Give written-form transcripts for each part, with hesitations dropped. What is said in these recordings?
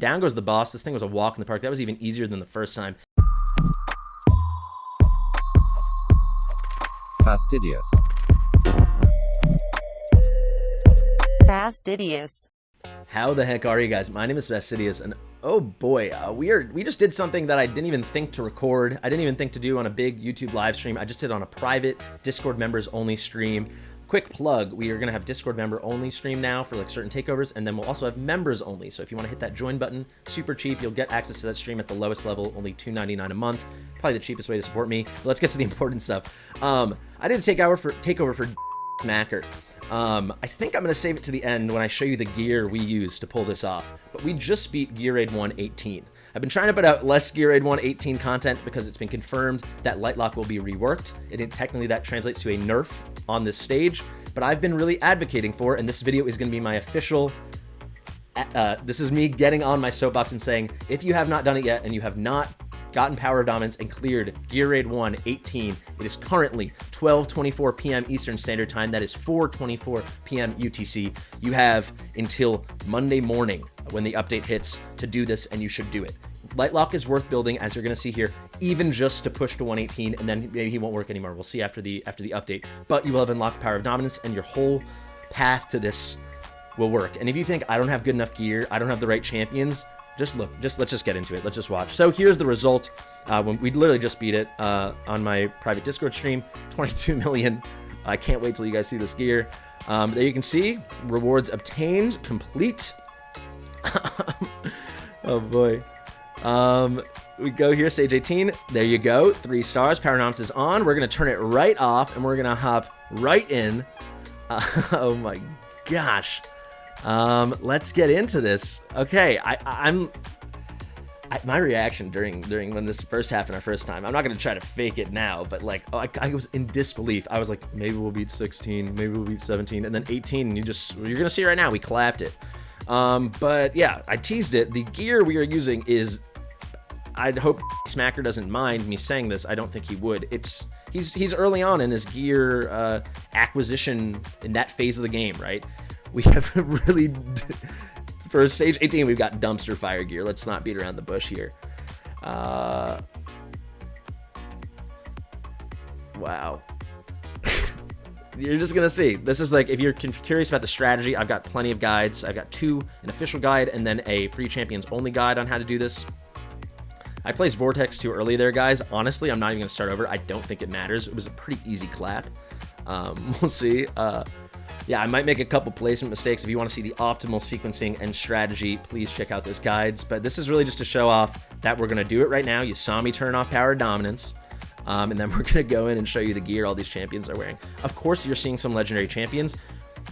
Down goes the boss. This thing was a walk in the park. That was even easier than the first time. Fastidious. Fastidious. How the heck are you guys? My name is Fastidious, and oh boy, we just did something that I didn't even think to record. I didn't even think to do on a big YouTube live stream. I just did on a private Discord members only stream. Quick plug, we are going to have Discord member only stream now for like certain takeovers, and then we'll also have members only. So if you want to hit that join button, super cheap, you'll get access to that stream at the lowest level, only $2.99 a month. Probably the cheapest way to support me. But let's get to the important stuff. I did a takeover for Macker. I think I'm going to save it to the end when I show you the gear we use to pull this off. But we just beat Gear Raid 118. I've been trying to put out less Gear Raid 118 content because it's been confirmed that Lightlock will be reworked. Technically that translates to a nerf on this stage, but I've been really advocating for, and this video is going to be my official, this is me getting on my soapbox and saying, if you have not done it yet and you have not gotten Power of Dominance and cleared Gear Raid 118, it is currently 12:24 p.m. Eastern Standard Time. That is 4:24 p.m. UTC. You have until Monday morning when the update hits to do this, and you should do it. Lightlock is worth building, as you're going to see here, even just to push to 118, and then maybe he won't work anymore. We'll see after the update. But you will have unlocked Power of Dominance, and your whole path to this will work. And if you think I don't have good enough gear, I don't have the right champions, just look. Let's just get into it. Let's just watch. So here's the result. When we literally just beat it on my private Discord stream, 22 million. I can't wait till you guys see this gear. There you can see rewards obtained, complete. Oh boy. We go here, stage 18. There you go. 3 stars. Power Dominance is on. We're gonna turn it right off, and we're gonna hop right in. Oh my gosh. Let's get into this. Okay, my reaction during when this first happened our first time, I'm not gonna try to fake it now, but like, I was in disbelief. I was like, maybe we'll beat 16, maybe we'll beat 17, and then 18, and you're gonna see right now, we clapped it. But yeah, I teased it. The gear we are using is, I'd hope Smacker doesn't mind me saying this. I don't think he would. He's early on in his gear acquisition in that phase of the game, right? We have really, for stage 18, we've got dumpster fire gear. Let's not beat around the bush here. Wow. You're just gonna see. This is like, if you're curious about the strategy, I've got plenty of guides. I've got an official guide and then a free champions only guide on how to do this. I placed Vortex too early there, guys. Honestly, I'm not even gonna start over. I don't think it matters. It was a pretty easy clap. We'll see. Yeah, I might make a couple placement mistakes. If you want to see the optimal sequencing and strategy, please check out those guides. But this is really just to show off that we're going to do it right now. You saw me turn off Power Dominance. And then we're going to go in and show you the gear all these champions are wearing. Of course, you're seeing some legendary champions.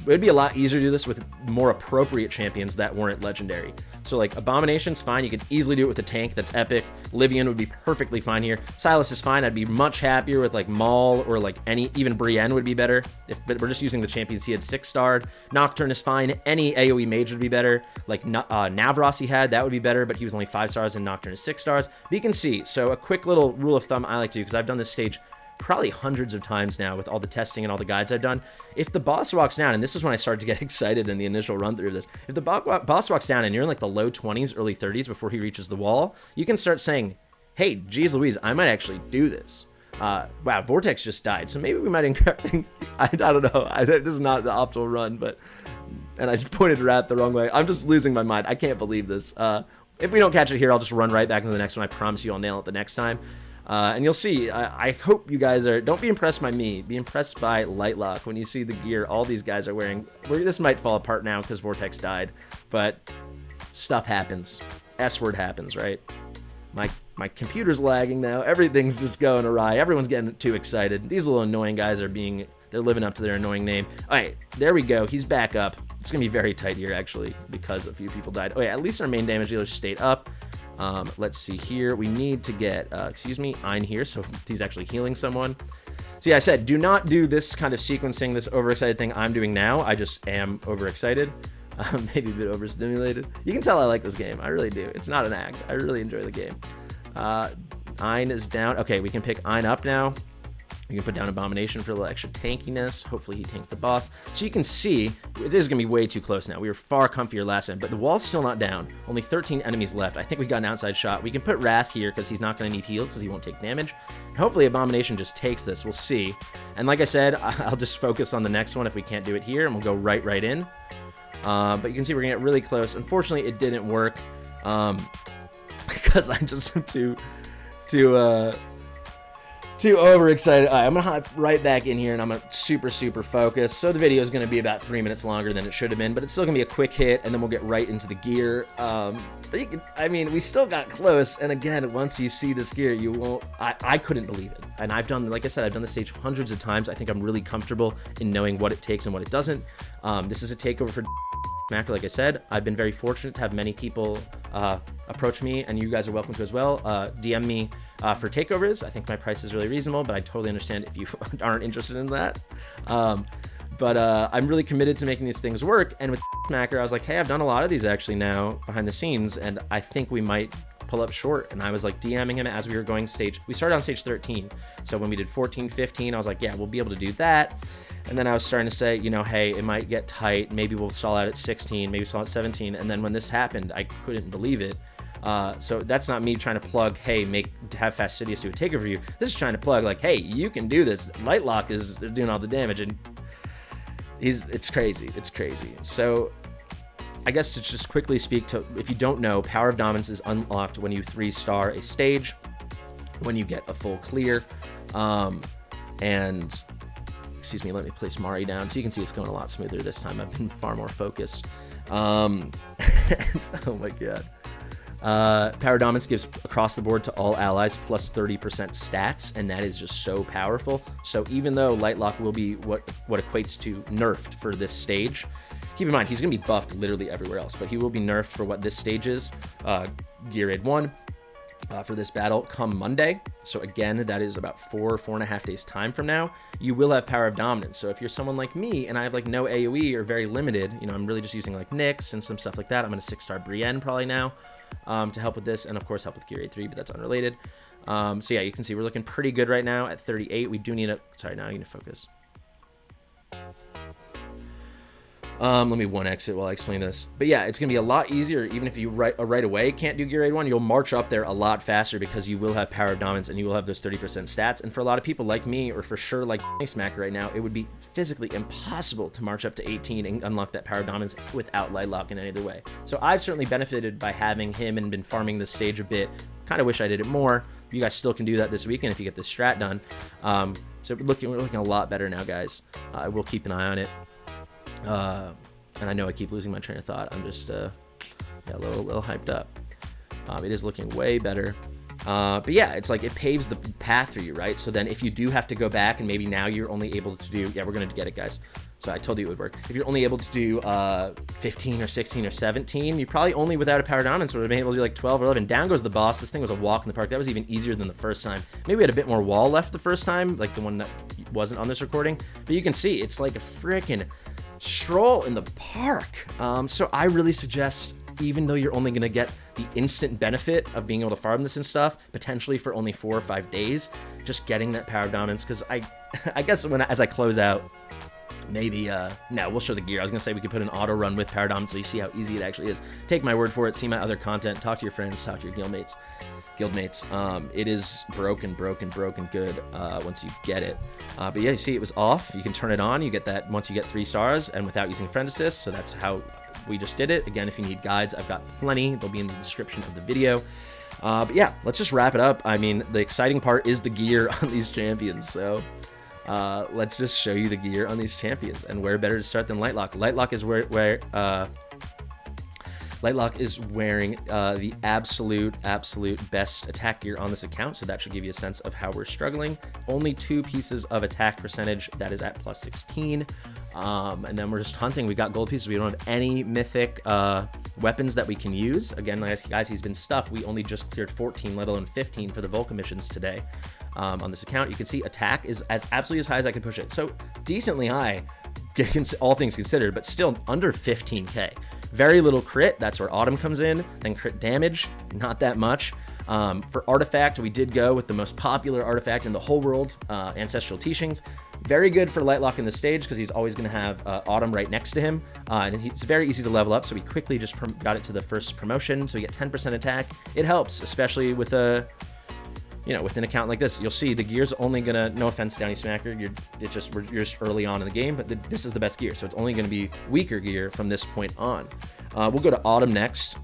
It would be a lot easier to do this with more appropriate champions that weren't legendary. So like Abomination's fine. You could easily do it with a tank that's epic. Livian would be perfectly fine here. Silas is fine. I'd be much happier with like Maul or like even Brienne would be better. But we're just using the champions he had 6-starred. Nocturne is fine. Any AoE mage would be better. Like Navros he had, that would be better, but he was only 5 stars and Nocturne is 6 stars. But you can see, so a quick little rule of thumb I like to do, because I've done this stage probably hundreds of times now with all the testing and all the guides I've done. If the boss walks down, and this is when I started to get excited in the initial run through of this, if the boss walks down and you're in like the low 20s, early 30s before he reaches the wall, you can start saying, hey, geez Louise, I might actually do this. Wow, Vortex just died, so maybe we might I don't know. This is not the optimal run, but, and I just pointed Rat the wrong way. I'm just losing my mind. I can't believe this. If we don't catch it here, I'll just run right back into the next one. I promise you I'll nail it the next time. And you'll see, I hope you guys don't be impressed by me, be impressed by Lightlock when you see the gear all these guys are wearing. This might fall apart now because Vortex died, but stuff happens. S-word happens, right? My computer's lagging now, everything's just going awry, everyone's getting too excited. These little annoying guys they're living up to their annoying name. Alright, there we go, he's back up. It's gonna be very tight here actually, because a few people died. Oh yeah, at least our main damage dealer stayed up. Let's see here. We need to get, Ein here, so he's actually healing someone. So yeah, I said, do not do this kind of sequencing, this overexcited thing I'm doing now. I just am overexcited. Maybe a bit overstimulated. You can tell I like this game. I really do. It's not an act. I really enjoy the game. Ein is down. Okay, we can pick Ein up now. You can put down Abomination for a little extra tankiness. Hopefully he tanks the boss. So you can see, it is going to be way too close now. We were far comfier last time, but the wall's still not down. Only 13 enemies left. I think we got an outside shot. We can put Wrath here because he's not going to need heals because he won't take damage. And hopefully Abomination just takes this. We'll see. And like I said, I'll just focus on the next one if we can't do it here, and we'll go right in. But you can see we're going to get really close. Unfortunately, it didn't work because I'm just too overexcited. All right, I'm gonna hop right back in here and I'm gonna super focus. So the video is gonna be about 3 minutes longer than it should have been, but it's still gonna be a quick hit, and then we'll get right into the gear. But you can, I mean, we still got close, and again, once you see this gear, you won't. I couldn't believe it, and I've done, like I said, I've done the stage hundreds of times. I think I'm really comfortable in knowing what it takes and what it doesn't. This is a takeover for Macro. Like I said, I've been very fortunate to have many people approach me, and you guys are welcome to as well. DM me for takeovers. I think my price is really reasonable, but I totally understand if you aren't interested in that. But I'm really committed to making these things work. And with Macro, I was like, hey, I've done a lot of these actually now behind the scenes, and I think we might pull up short. And I was like DMing him as we were going we started on stage 13. So when we did 14, 15, I was like, yeah, we'll be able to do that. And then I was starting to say, you know, hey, it might get tight. Maybe we'll stall out at 16, maybe stall at 17. And then when this happened, I couldn't believe it. So that's not me trying to plug, hey, have Fastidious do a takeover for you. This is trying to plug, like, hey, you can do this. Lightlock is doing all the damage, and it's crazy. It's crazy. So I guess to just quickly speak to, if you don't know, Power of Dominance is unlocked when you 3-star a stage, when you get a full clear, and excuse me, let me place Mari down. So you can see it's going a lot smoother this time. I've been far more focused. And, oh my God. Power Dominance gives across the board to all allies plus 30% stats, and that is just so powerful. So even though Lightlock will be what equates to nerfed for this stage, keep in mind, he's going to be buffed literally everywhere else, but he will be nerfed for what this stage is, Gear Raid 1. For this battle come Monday. So again, that is about 4.5 days time from now. You will have Power of Dominance. So if you're someone like me and I have like no AoE or very limited, you know, I'm really just using like Nyx and some stuff like that. I'm going to 6-star Brienne probably now to help with this, and of course help with Gear Raid 3, but that's unrelated. So yeah, you can see we're looking pretty good right now at 38. We do need a, sorry, now I need to focus. Let me 1x it while I explain this. But yeah, it's going to be a lot easier, even if you right away can't do Gear Raid 1, you'll march up there a lot faster because you will have Power of Dominance and you will have those 30% stats. And for a lot of people like me, or for sure like Smacker right now, it would be physically impossible to march up to 18 and unlock that Power of Dominance without Lightlock in any other way. So I've certainly benefited by having him and been farming this stage a bit. Kind of wish I did it more. You guys still can do that this weekend if you get this strat done. So we're looking a lot better now, guys. I will keep an eye on it. And I know I keep losing my train of thought. I'm just yeah, a little hyped up. It is looking way better. But yeah, it's like it paves the path for you, right? So then if you do have to go back and maybe now you're only able to do, yeah, we're going to get it, guys. So I told you it would work. If you're only able to do 15 or 16 or 17, you probably only without a Power Dominance would have been able to do like 12 or 11. Down goes the boss. This thing was a walk in the park. That was even easier than the first time. Maybe we had a bit more wall left the first time, like the one that wasn't on this recording. But you can see it's like a freaking stroll in the park. So I really suggest, even though you're only going to get the instant benefit of being able to farm this and stuff, potentially for only 4 or 5 days, just getting that Power of Dominance. Because I guess as I close out, maybe no, we'll show the gear. I was gonna say we could put an auto run with Power Dominance so you see how easy it actually is. Take my word for it. See my other content. Talk to your friends. Talk to your guildmates. It is broken good once you get it. But yeah, you see it was off. You can turn it on. You get that once you get 3 stars and without using friend assist. So that's how we just did it. Again, if you need guides, I've got plenty. They'll be in the description of the video. But yeah, let's just wrap it up. I mean, the exciting part is the gear on these champions. So let's just show you the gear on these champions, and where better to start than Lightlock. Lightlock is Lightlock is wearing the absolute best attack gear on this account, so that should give you a sense of how we're struggling. Only 2 pieces of attack percentage, that is at plus 16. And then we're just hunting. We got gold pieces. We don't have any mythic weapons that we can use. Again, guys, he's been stuck. We only just cleared 14, let alone 15 for the Vulcan missions today. On this account, you can see attack is absolutely as high as I can push it. So decently high, all things considered, but still under 15k. Very little crit, that's where Autumn comes in. Then crit damage, not that much. For artifact, we did go with the most popular artifact in the whole world, Ancestral Teachings. Very good for Lightlock in the stage because he's always going to have Autumn right next to him. And it's very easy to level up, so we quickly just got it to the first promotion, so we get 10% attack. It helps, especially with with an account like this. You'll see the gear's only gonna, no offense, Downy Smacker, you're just early on in the game, but this is the best gear, so it's only gonna be weaker gear from this point on. We'll go to Autumn next.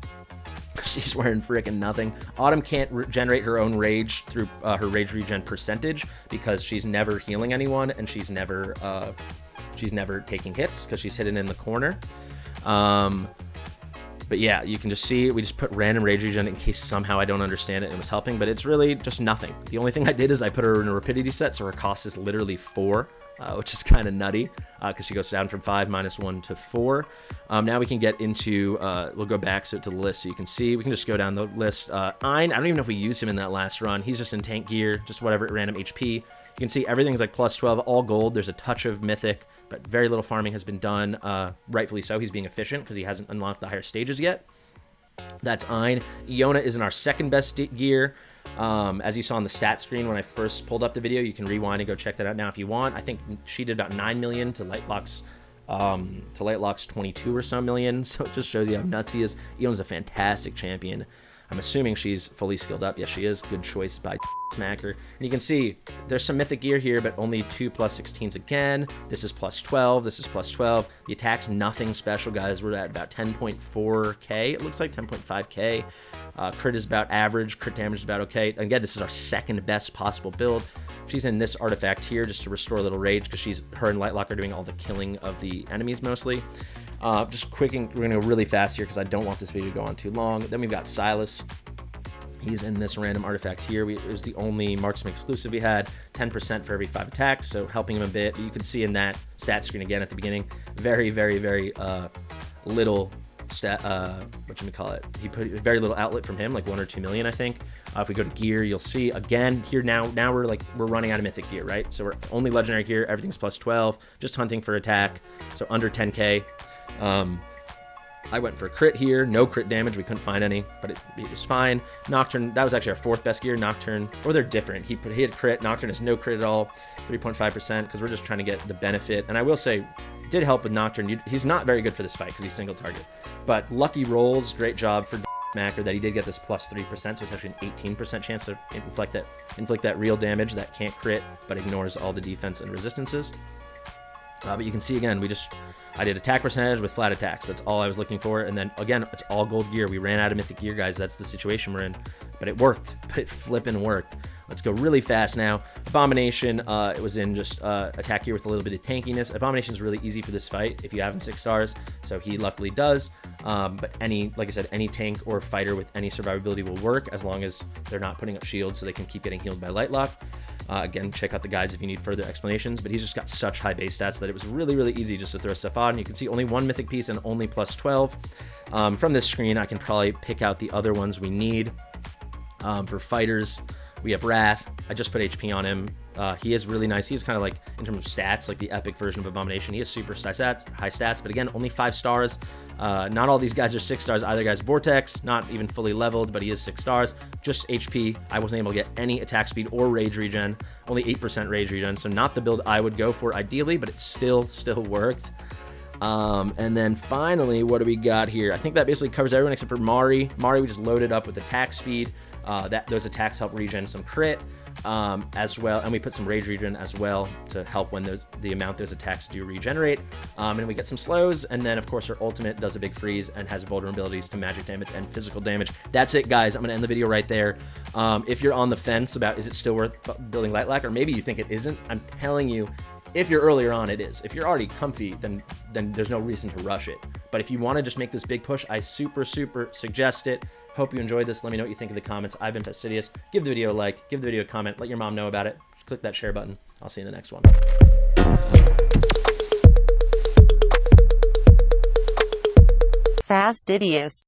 She's wearing freaking nothing. Autumn can't generate her own rage through her rage regen percentage because she's never healing anyone and she's never taking hits because she's hidden in the corner. But yeah, you can just see we just put random rage regen in case somehow I don't understand it and it was helping, but it's really just nothing. The only thing I did is I put her in a rapidity set, so her cost is literally 4, which is kind of nutty because she goes down from 5 -1 to 4. Now we can get into, we'll go back to the list so you can see. We can just go down the list. Ein, I don't even know if we used him in that last run. He's just in tank gear, just whatever random HP. You can see everything's like +12, all gold. There's a touch of mythic, but very little farming has been done. Rightfully so. He's being efficient because he hasn't unlocked the higher stages yet. That's Ein. Iona is in our second best gear. As you saw on the stat screen when I first pulled up the video, you can rewind and go check that out now if you want. I think she did about 9 million to Lightlock's 22 or so million. So it just shows you how nuts he is. Iona's a fantastic champion. I'm assuming she's fully skilled up. Yes, she is. Good choice by Smacker. And you can see there's some mythic gear here, but only 2 +16s again. This is +12. This is +12. The attack's nothing special, guys. We're at about 10.4k. It looks like 10.5k. Crit is about average. Crit damage is about okay. Again, this is our second best possible build. She's in this artifact here just to restore a little rage because her and Lightlock are doing all the killing of the enemies mostly. Just quicking, we're gonna go really fast here because I don't want this video to go on too long. Then we've got Silas. He's in this random artifact here. It was the only marksman exclusive we had, 10% for every 5 attacks, so helping him a bit. You can see in that stat screen again at the beginning, very, very, very little stat, whatchamacallit. He put very little outlet from him, like 1 or 2 million, I think. If we go to gear, you'll see again here now we're running out of mythic gear, right? So we're only legendary gear, everything's +12, just hunting for attack, so under 10k. I went for a crit here, no crit damage, we couldn't find any, but it was fine. Nocturne, that was actually our 4th best gear. Nocturne, or they're different. He had crit, Nocturne has no crit at all, 3.5%, because we're just trying to get the benefit. And I will say, it did help with Nocturne. He's not very good for this fight because he's single target. But lucky rolls, great job for Smacker that he did get this +3%, so it's actually an 18% chance to inflict that real damage that can't crit, but ignores all the defense and resistances. But you can see again, I did attack percentage with flat attacks. That's all I was looking for. And then again, it's all gold gear. We ran out of mythic gear, guys. That's the situation we're in. But it worked. It flippin' worked. Let's go really fast now. Abomination, it was in just attack gear with a little bit of tankiness. Abomination's really easy for this fight if you have him 6 stars. So he luckily does. But like I said, any tank or fighter with any survivability will work as long as they're not putting up shields so they can keep getting healed by Lightlock. Again, check out the guides if you need further explanations, but he's just got such high base stats that it was really, really easy just to throw stuff on. You can see only 1 mythic piece and only +12. From this screen, I can probably pick out the other ones we need. For fighters, we have Wrath. I just put HP on him. He is really nice. He's kind of like, in terms of stats, like the epic version of Abomination. He has super high stats, but again, only 5 stars. Not all these guys are 6 stars. Either guy's Vortex, not even fully leveled, but he is 6 stars. Just HP. I wasn't able to get any attack speed or rage regen. Only 8% rage regen, so not the build I would go for ideally, but it still worked. And then finally, what do we got here? I think that basically covers everyone except for Mari. Mari, we just loaded up with attack speed. Those attacks help regen some crit as well, and we put some rage regen as well to help when the amount those attacks do regenerate. And we get some slows, and then of course her ultimate does a big freeze and has vulnerabilities to magic damage and physical damage. That's it, guys. I'm gonna end the video right there. If you're on the fence about is it still worth building Lightlock, or maybe you think it isn't, I'm telling you, if you're earlier on, it is. If you're already comfy, then there's no reason to rush it. But if you want to just make this big push, I super suggest it. Hope you enjoyed this. Let me know what you think in the comments. I've been Fastidious. Give the video a like. Give the video a comment. Let your mom know about it. Just click that share button. I'll see you in the next one. Fastidious.